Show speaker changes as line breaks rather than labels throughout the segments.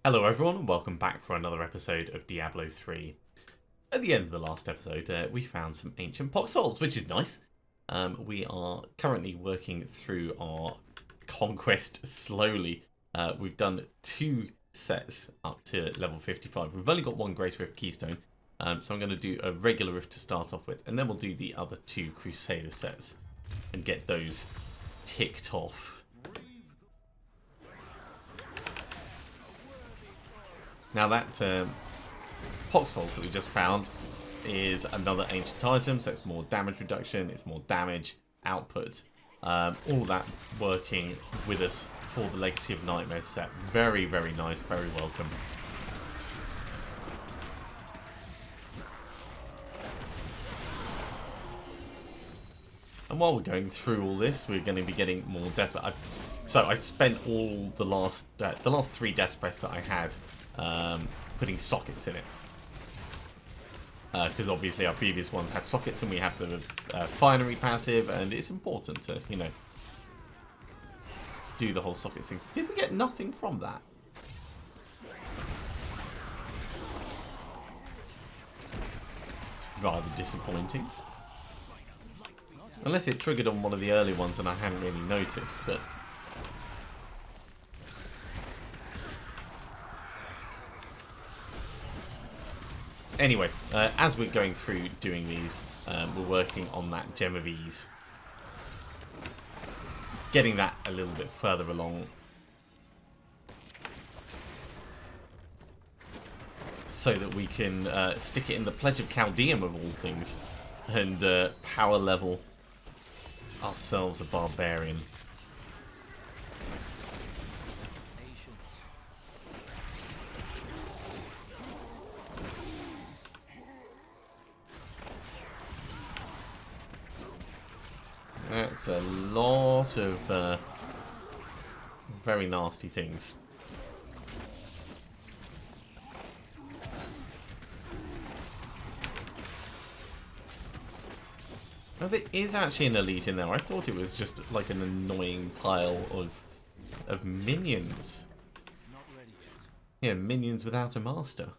Hello everyone and welcome back for another episode of Diablo 3. At the end of the last episode we found some ancient pox holes, which is nice. We are currently working through our conquest slowly. We've done 2 sets up to level 55. We've only got 1 Greater Rift Keystone, so I'm going to do a regular Rift to start off with, and then we'll do the other 2 Crusader sets and get those ticked off. Now that Poxfoles that we just found is another ancient item, so it's more damage reduction, it's more damage output. All of that working with us for the Legacy of Nightmares set. Very, very nice, very welcome. And while we're going through all this, we're going to be getting more death. So I spent all the last 3 death breaths that I had putting sockets in it, because obviously our previous ones had sockets and we have the finery passive, and it's important to, you know, do the whole sockets thing. Did we get nothing from that? It's rather disappointing, unless it triggered on one of the early ones and I hadn't really noticed. But anyway, as we're going through doing these, we're working on that Gem of Ease. Getting that a little bit further along. So that we can stick it in the Pledge of Chaldeum of all things. And power level ourselves a Barbarian. That's a lot of very nasty things. Now there is actually an elite in there. I thought it was just like an annoying pile of minions. Yeah, minions without a master.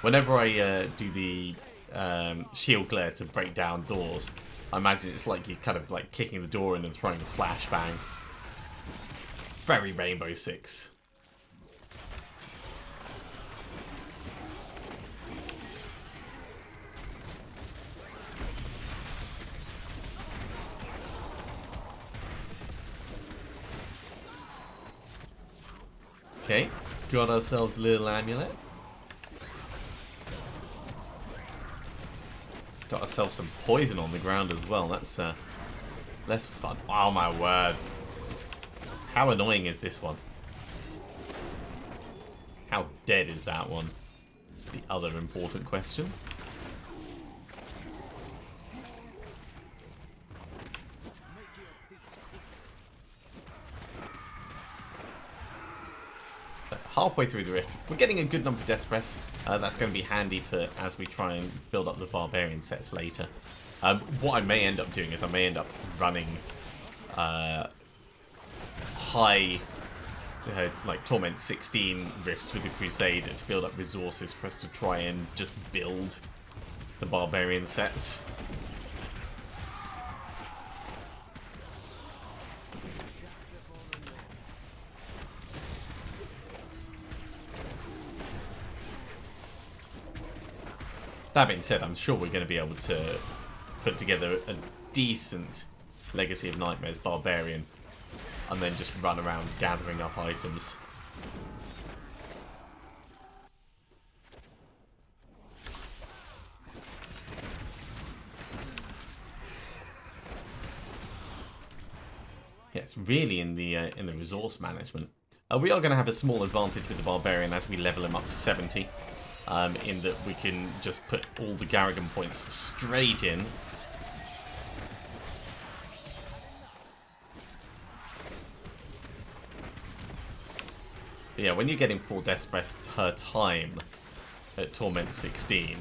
Whenever I do the shield glare to break down doors, I imagine it's like you're kind of like kicking the door in and throwing a flashbang. Very Rainbow Six. Okay, got ourselves a little amulet. Got ourselves some poison on the ground as well. That's less fun. Oh my word. How annoying is this one? How dead is that one? It's the other important question. Halfway through the rift, we're getting a good number of death breaths. That's going to be handy for as we try and build up the barbarian sets later. What I may end up doing is I may end up running high, like Torment 16 rifts with the Crusader to build up resources for us to try and just build the barbarian sets. That being said, I'm sure we're going to be able to put together a decent Legacy of Nightmares Barbarian and then just run around gathering up items. Yeah, it's really in the resource management. We are going to have a small advantage with the Barbarian as we level him up to 70. In that we can just put all the Garrigan points straight in. But yeah, when you're getting 4 death breaths per time at Torment 16,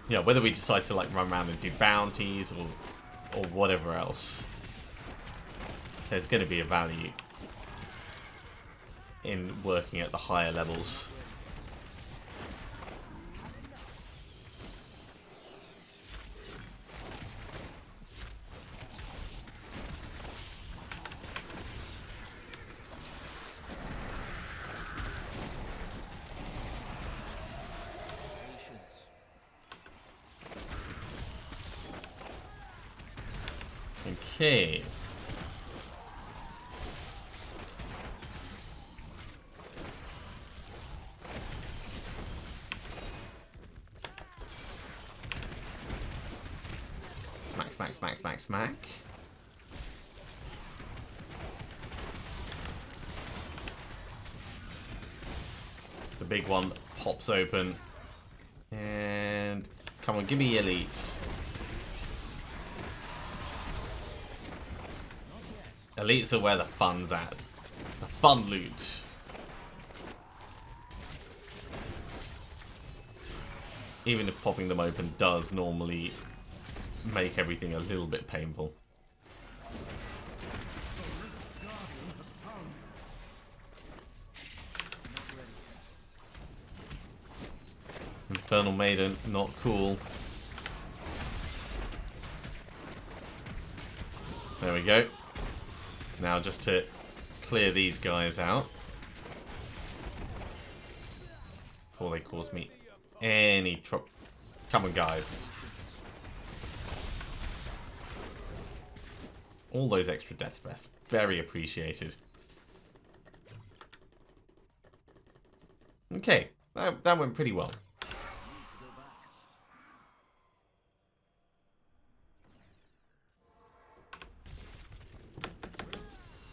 yeah, whether we decide to like run around and do bounties or whatever else, there's going to be a value in working at the higher levels. Okay. Smack, smack, smack, smack, smack. The big one pops open. And come on, give me elites. Elites are where the fun's at. The fun loot. Even if popping them open does normally make everything a little bit painful. Infernal Maiden, not cool. There we go. Now just to clear these guys out before they cause me any trouble. Come on, guys. All those extra death breaths, very appreciated. Okay, that went pretty well.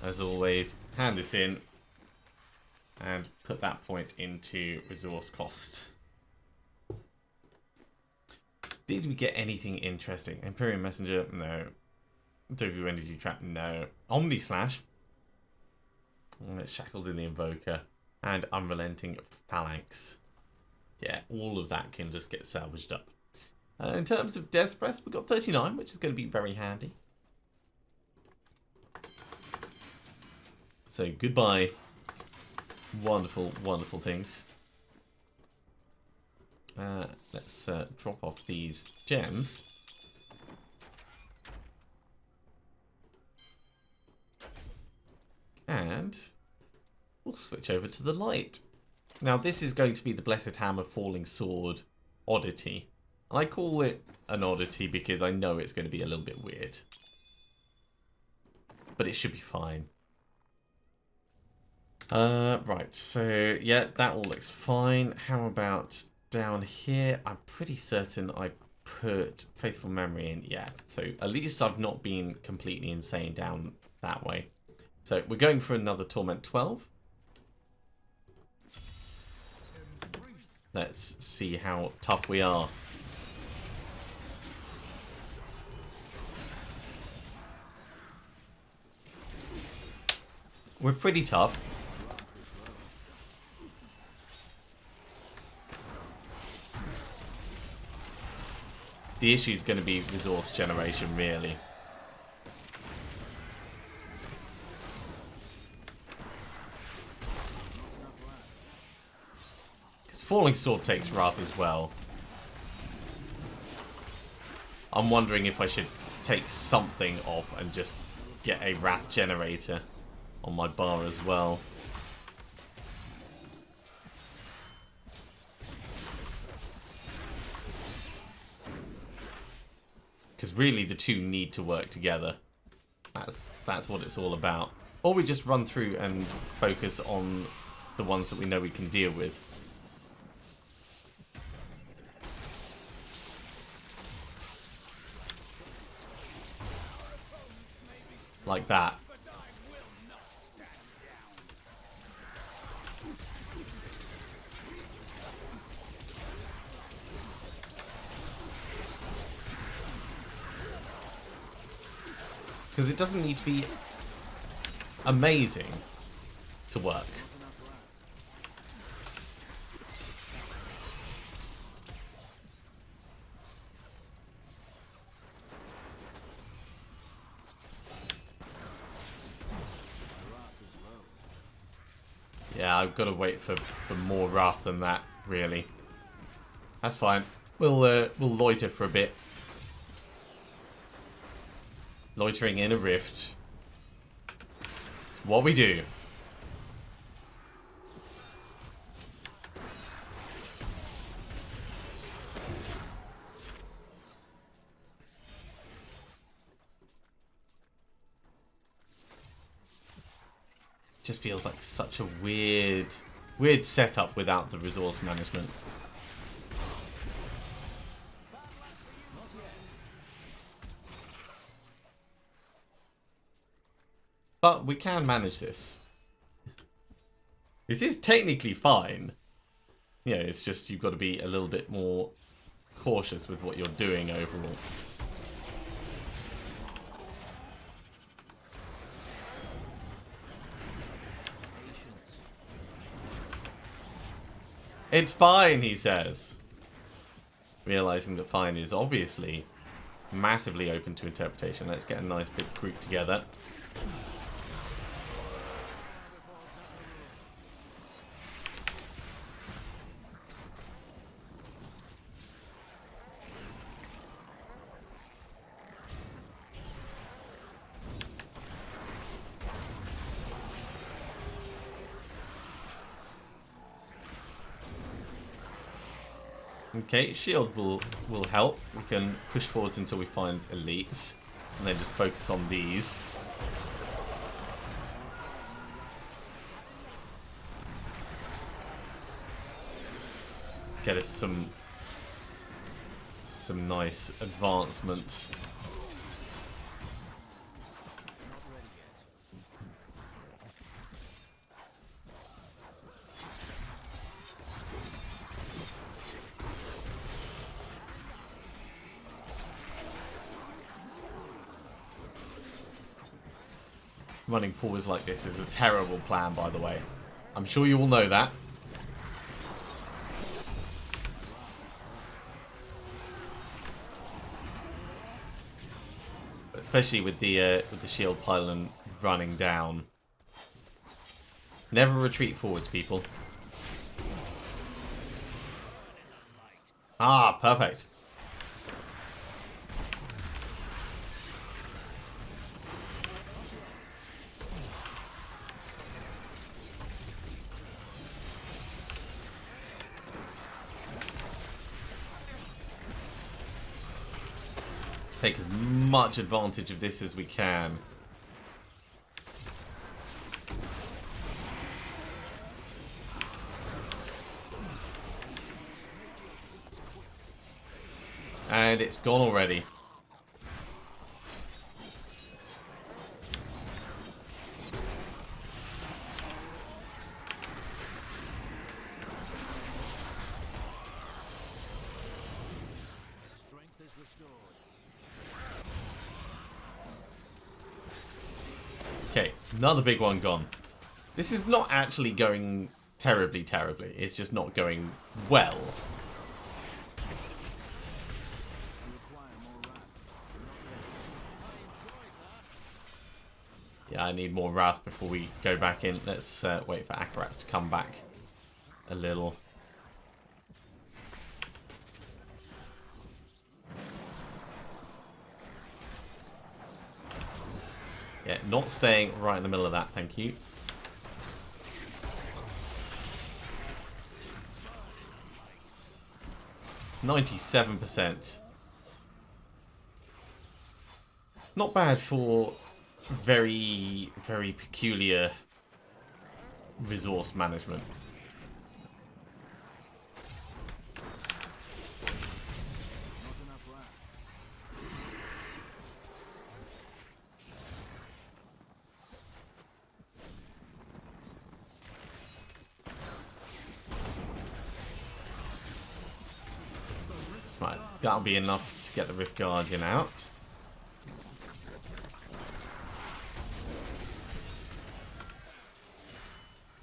As always, hand this in and put that point into resource cost. Did we get anything interesting? Imperium Messenger? No. W Energy Trap? No. Omni Slash? Shackles in the Invoker. And Unrelenting Phalanx. Yeah, all of that can just get salvaged up. In terms of Death's Breath, we've got 39, which is going to be very handy. So, goodbye. Wonderful, wonderful things. Let's drop off these gems. And we'll switch over to the light. Now, this is going to be the Blessed Hammer Falling Sword oddity. And I call it an oddity because I know it's going to be a little bit weird. But it should be fine. Right, so yeah, that all looks fine. How about down here? I'm pretty certain I put Faithful Memory in. Yeah, so at least I've not been completely insane down that way. So we're going for another Torment 12. Let's see how tough we are. We're pretty tough. The issue is going to be resource generation, really. Because Falling Sword takes Wrath as well. I'm wondering if I should take something off and just get a Wrath generator on my bar as well. Because really the two need to work together. That's what it's all about. Or we just run through and focus on the ones that we know we can deal with. Like that. Because it doesn't need to be amazing to work. Yeah, I've got to wait for more wrath than that, really. That's fine. We'll loiter for a bit. Loitering in a rift. It's what we do. Just feels like such a weird setup without the resource management. But we can manage this. This is technically fine. Yeah, it's just you've got to be a little bit more cautious with what you're doing overall. It's fine, he says. Realizing that fine is obviously massively open to interpretation. Let's get a nice big group together. Okay, shield will help. We can push forwards until we find elites, and then just focus on these. Get us some nice advancement. Running forwards like this is a terrible plan, by the way. I'm sure you all know that. Especially with the shield pylon running down. Never retreat forwards, people. Ah, perfect. Take as much advantage of this as we can. And it's gone already. Okay, another big one gone. This is not actually going terribly. It's just not going well. Yeah, I need more wrath before we go back in. Let's wait for Akarats to come back a little. Yeah, not staying right in the middle of that, thank you. %97. Not bad for very peculiar resource management. Right, that'll be enough to get the Rift Guardian out.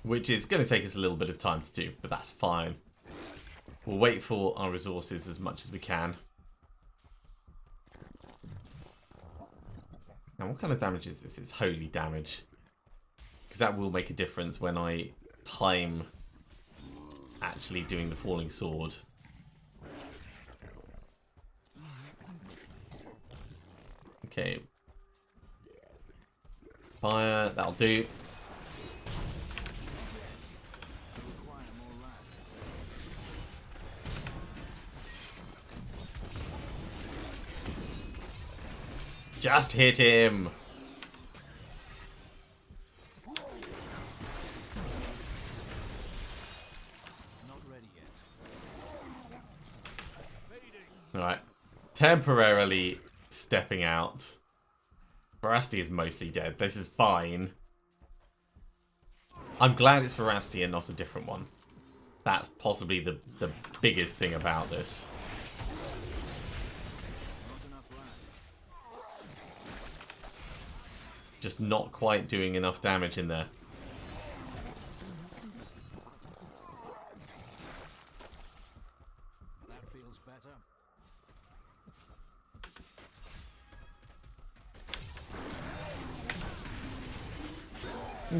Which is going to take us a little bit of time to do, but that's fine. We'll wait for our resources as much as we can. Now, what kind of damage is this? It's holy damage. Because that will make a difference when I time actually doing the falling sword. Okay. Fire, that'll do. Just hit him! Alright. Temporarily stepping out. Veracity is mostly dead. This is fine. I'm glad it's Veracity and not a different one. That's possibly the biggest thing about this. Just not quite doing enough damage in there.
That feels better.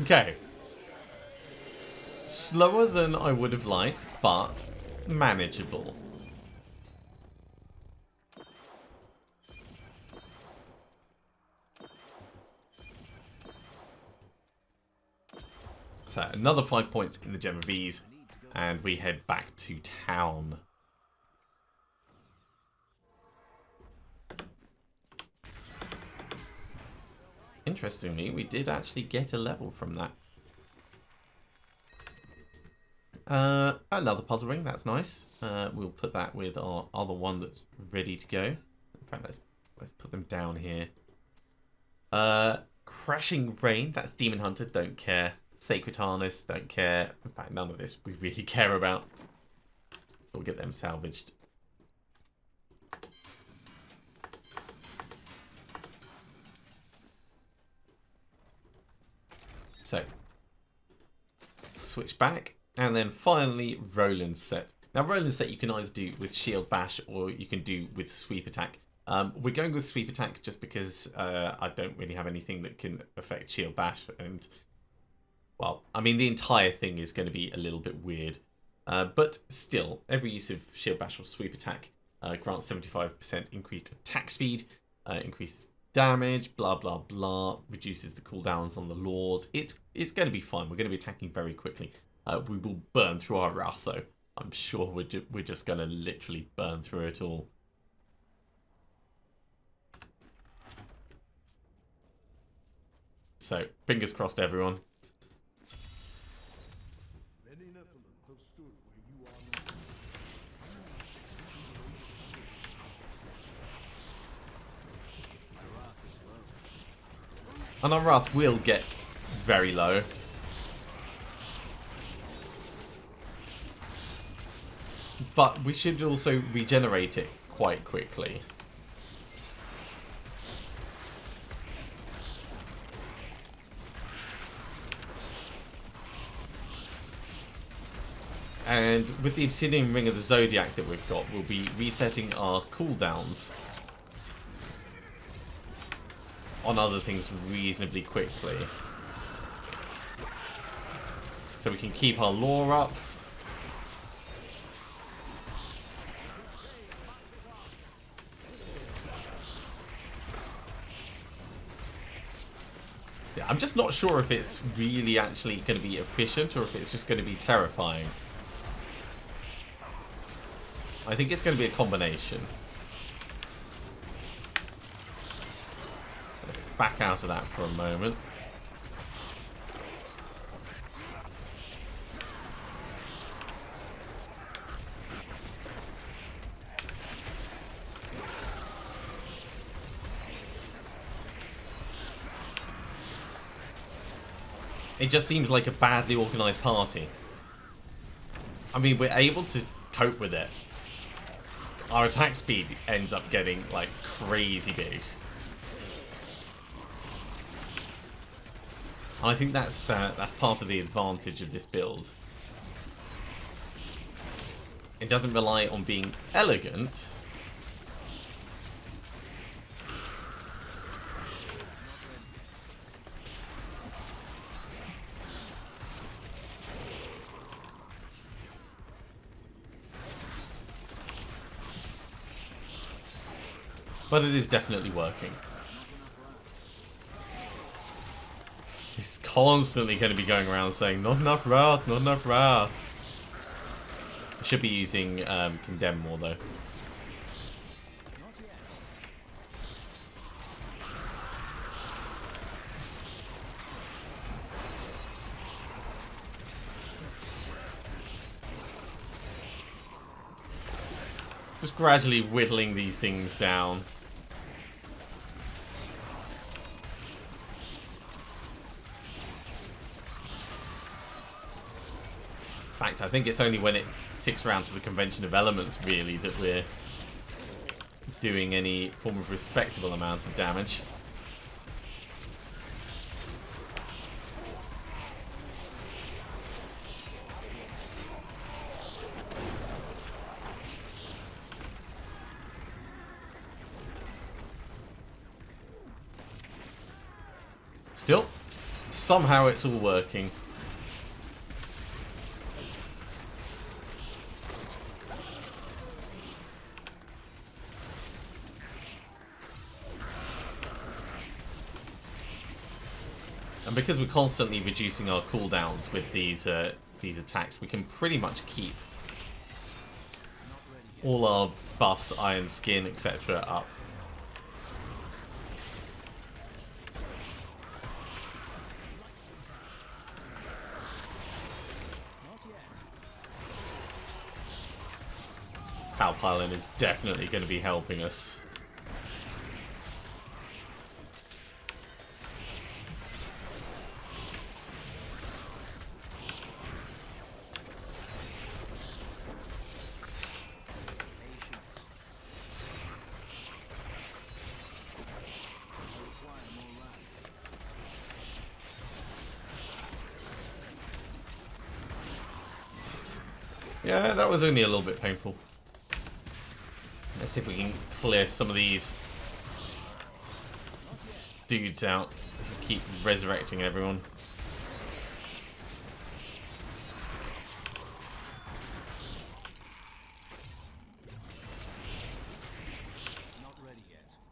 Okay. Slower than I would have liked, but manageable. So, another 5 points in the Gem of Ease, and we head back to town. Interestingly, we did actually get a level from that. Another puzzle ring, that's nice. We'll put that with our other one that's ready to go. In fact, let's put them down here. Crashing Rain, that's Demon Hunter, don't care. Sacred Harness, don't care. In fact, none of this we really care about. We'll get them salvaged. So, switch back. And then finally, Roland's set. Now, Roland's set you can either do with Shield Bash or you can do with Sweep Attack. We're going with Sweep Attack just because I don't really have anything that can affect Shield Bash. And, well, I mean, the entire thing is going to be a little bit weird. But still, every use of Shield Bash or Sweep Attack grants 75% increased attack speed, increased damage, blah, blah, blah, reduces the cooldowns on the laws. It's going to be fine. We're going to be attacking very quickly. We will burn through our wrath, though. I'm sure we're just going to literally burn through it all. So, fingers crossed, everyone. And our wrath will get very low. But we should also regenerate it quite quickly. And with the Obsidian Ring of the Zodiac that we've got, we'll be resetting our cooldowns on other things reasonably quickly. So we can keep our lore up. Yeah, I'm just not sure if it's really actually going to be efficient or if it's just going to be terrifying. I think it's going to be a combination. Let's back out of that for a moment. It just seems like a badly organised party. I mean, we're able to cope with it. Our attack speed ends up getting, like, crazy big. And I think that's part of the advantage of this build. It doesn't rely on being elegant. But it is definitely working. He's constantly going to be going around saying, not enough wrath, not enough wrath. I should be using Condemn more though. Just gradually whittling these things down. In fact, I think it's only when it ticks around to the convention of elements, really, that we're doing any form of respectable amount of damage. Still, somehow it's all working. And because we're constantly reducing our cooldowns with these attacks, we can pretty much keep all our buffs, iron skin, etc. up. Power Pylon is definitely going to be helping us. Yeah, that was only a little bit painful. Let's see if we can clear some of these dudes out. Keep resurrecting everyone.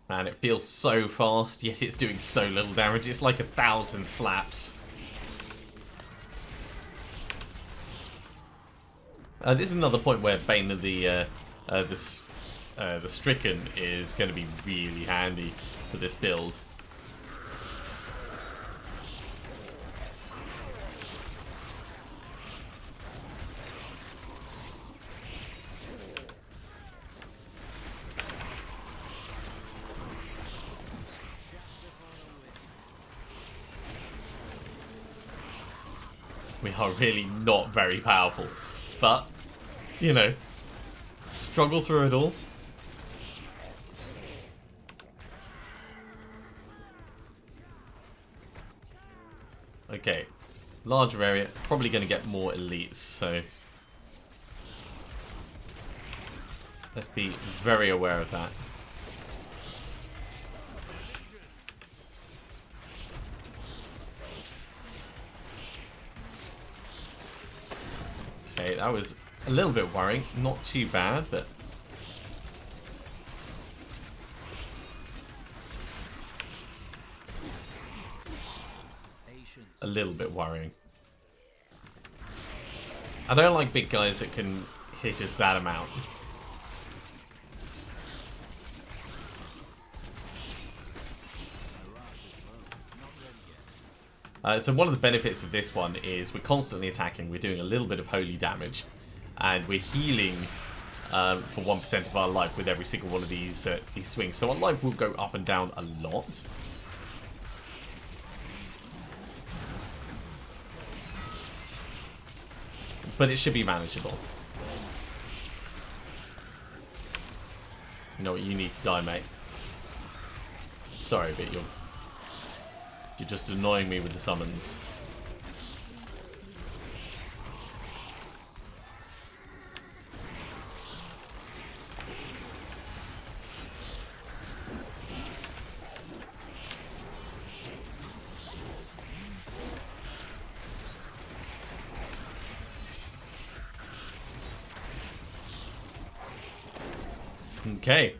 Man, it feels so fast, yet it's doing so little damage. It's like 1,000 slaps. This is another point where Bane of the Stricken is going to be really handy for this build. We are really not very powerful, but, you know, struggle through it all. Okay, larger area, probably going to get more elites, so let's be very aware of that. Okay, that was a little bit worrying, not too bad, but a little bit worrying. I don't like big guys that can hit us that amount. So one of the benefits of this one is we're constantly attacking, we're doing a little bit of holy damage, and we're healing for 1% of our life with every single one of these swings. So our life will go up and down a lot. But it should be manageable. You know what, you need to die, mate. Sorry, but you're just annoying me with the summons. Okay.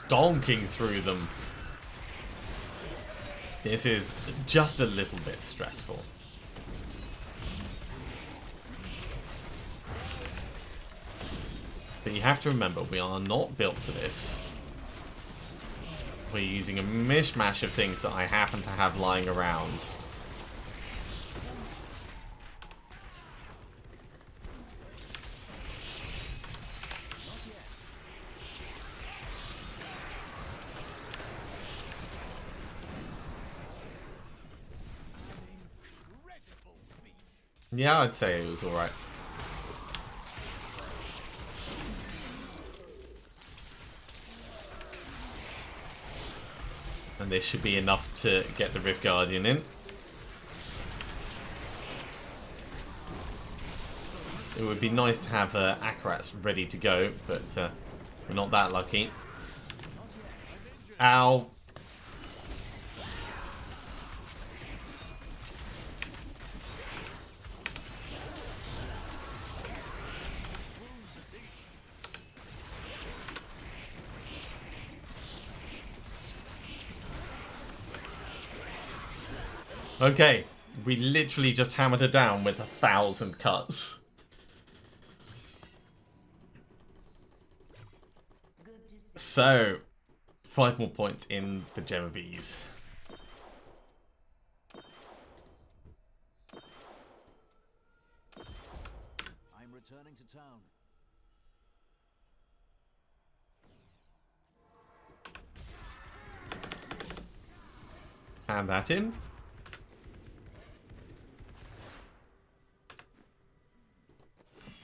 stonking through them. This is just a little bit stressful. But you have to remember, we are not built for this. We're using a mishmash of things that I happen to have lying around. Yeah, I'd say it was alright. And this should be enough to get the Rift Guardian in. It would be nice to have Akarats ready to go, but we're not that lucky. Ow. Okay, we literally just hammered her down with 1,000 cuts. So, 5 more points in the Genovese.
I'm returning to town.
Hand that in.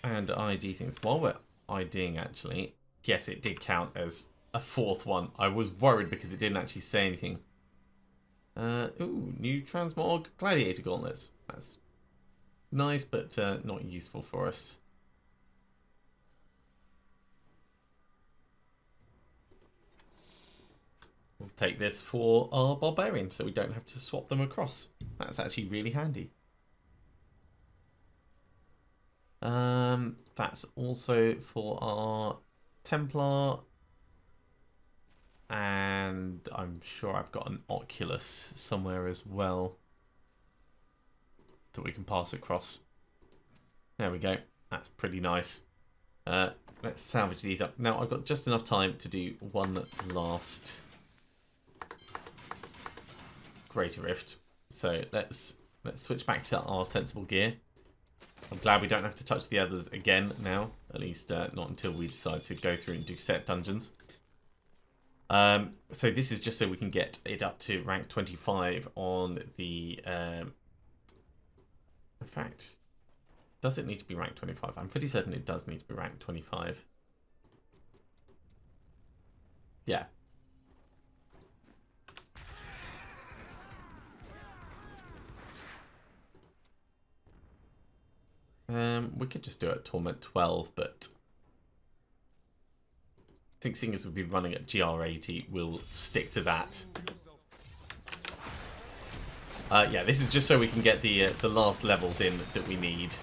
And ID things. While we're IDing, actually, yes, it did count as a 4th one. I was worried because it didn't actually say anything. Ooh, new Transmog Gladiator Gauntlets. That's nice, but not useful for us. We'll take this for our Barbarians, so we don't have to swap them across. That's actually really handy. That's also for our Templar, and I'm sure I've got an Oculus somewhere as well that we can pass across. There we go. That's pretty nice. Let's salvage these up. Now I've got just enough time to do one last Greater Rift. So let's switch back to our sensible gear. I'm glad we don't have to touch the others again now. At least not until we decide to go through and do set dungeons. So this is just so we can get it up to rank 25 on the... in fact, does it need to be rank 25? I'm pretty certain it does need to be rank 25. Yeah. We could just do it at Torment 12, but I think seeing as we'll be running at GR80, we'll stick to that. Yeah, this is just so we can get the last levels in that we need.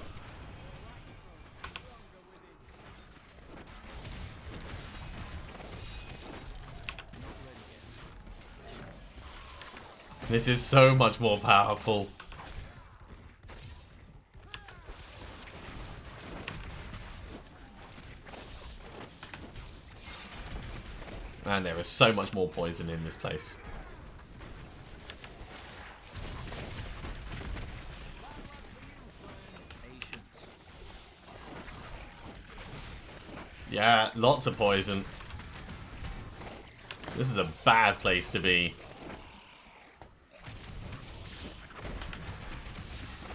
This is so much more powerful. And there is so much more poison in this place. Yeah, lots of poison. This is a bad place to be.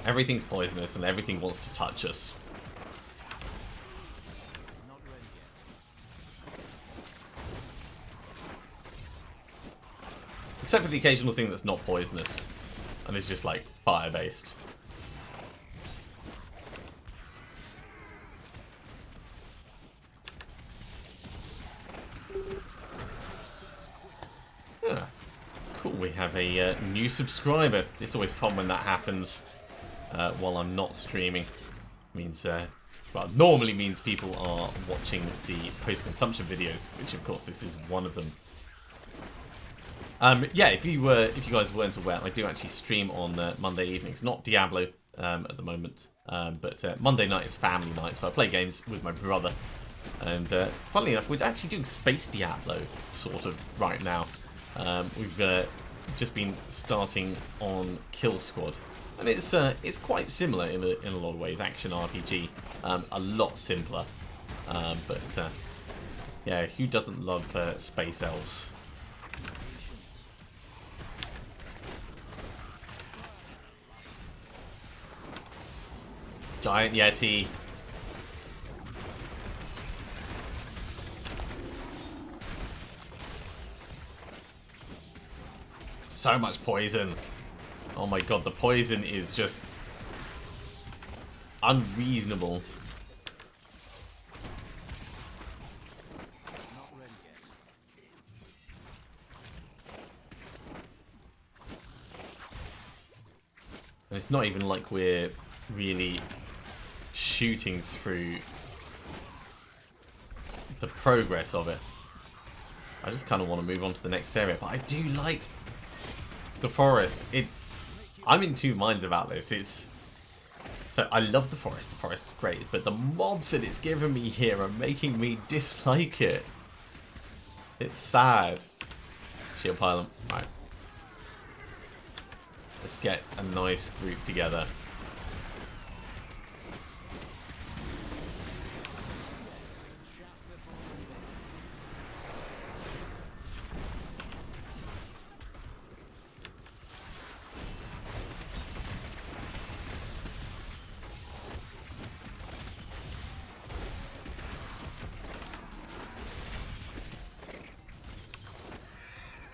Everything's poisonous and everything wants to touch us. Except for the occasional thing that's not poisonous. And it's just like fire-based. Ah, cool, we have a new subscriber. It's always fun when that happens while I'm not streaming. Means, well, normally means people are watching the post-consumption videos, which of course this is one of them. Yeah, if you guys weren't aware, I do actually stream on Monday evenings. Not Diablo at the moment, but Monday night is family night, so I play games with my brother. And funnily enough, we're actually doing Space Diablo sort of right now. We've just been starting on Kill Squad, and it's quite similar in a lot of ways. Action RPG, a lot simpler, but yeah, who doesn't love space elves? Giant Yeti. So much poison. Oh my god, the poison is just unreasonable. And it's not even like we're really shooting through the progress of it. I just kind of want to move on to the next area, but I do like the forest. I'm in two minds about this. So I love the forest. The forest is great, but the mobs that it's given me here are making me dislike it. It's sad. Shield pylon. Right. Let's get a nice group together.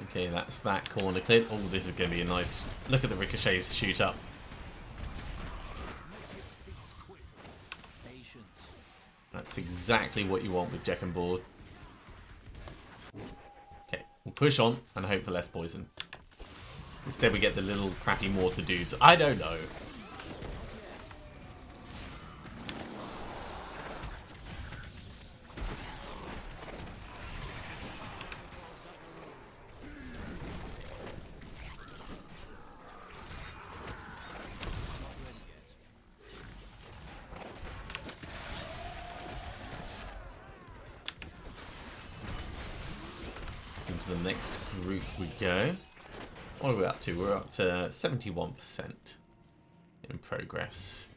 Okay, that's that corner cleared. Oh, this is going to be a nice... Look at the ricochets shoot up. That's exactly what you want with Jack and Board. Okay, we'll push on and hope for less poison. Instead we get the little crappy mortar dudes. I don't know. Into the next group we go. What are we up to? We're up to 71% in progress.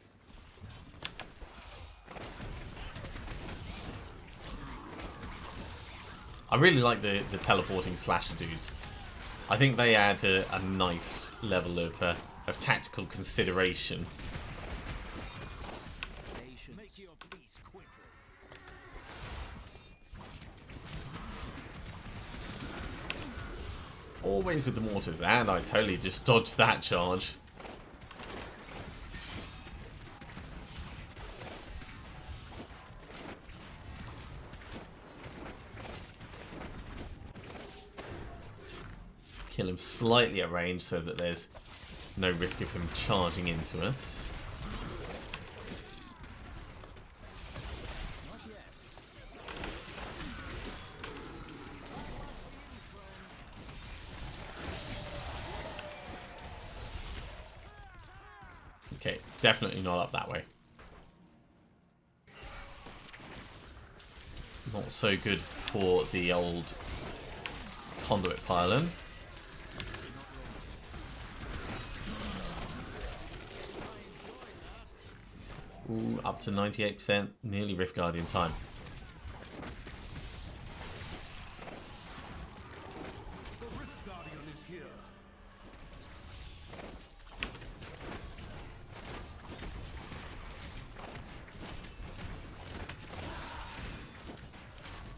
I really like the teleporting slasher dudes. I think they add a nice level of tactical consideration. Always with the mortars, and I totally just dodged that charge. Kill him slightly at range so that there's no risk of him charging into us. Okay, definitely not up that way. Not so good for the old conduit pylon. Ooh, up to 98%, nearly Rift Guardian time.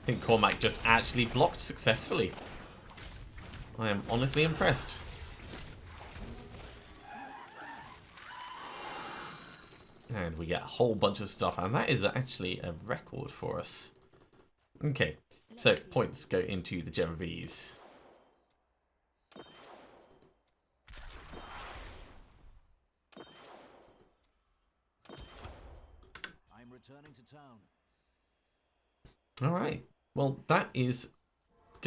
I think Cormac just actually blocked successfully. I am honestly impressed. And we get a whole bunch of stuff, and that is actually a record for us. Okay, so points go into the Genovese.
I'm returning to town.
Alright, well that is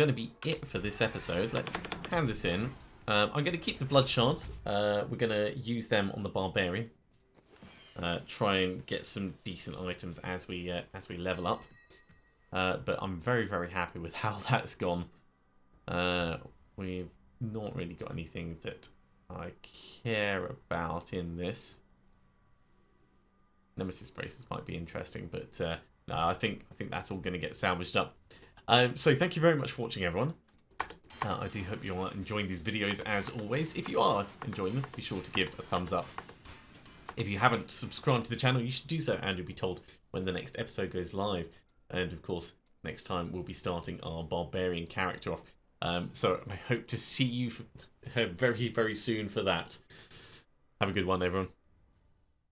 going to be it for this episode. Let's hand this in. I'm going to keep the blood shards. We're going to use them on the barbarian. Try and get some decent items as we level up. But I'm very, very happy with how that's gone. We've not really got anything that I care about in this. Nemesis braces might be interesting, but no, I think that's all going to get salvaged up. So thank you very much for watching, everyone. I do hope you are enjoying these videos as always. If you are enjoying them, be sure to give a thumbs up. If you haven't subscribed to the channel, you should do so, and you'll be told when the next episode goes live. And of course, next time we'll be starting our barbarian character off. So I hope to see you very, very soon for that. Have a good one, everyone.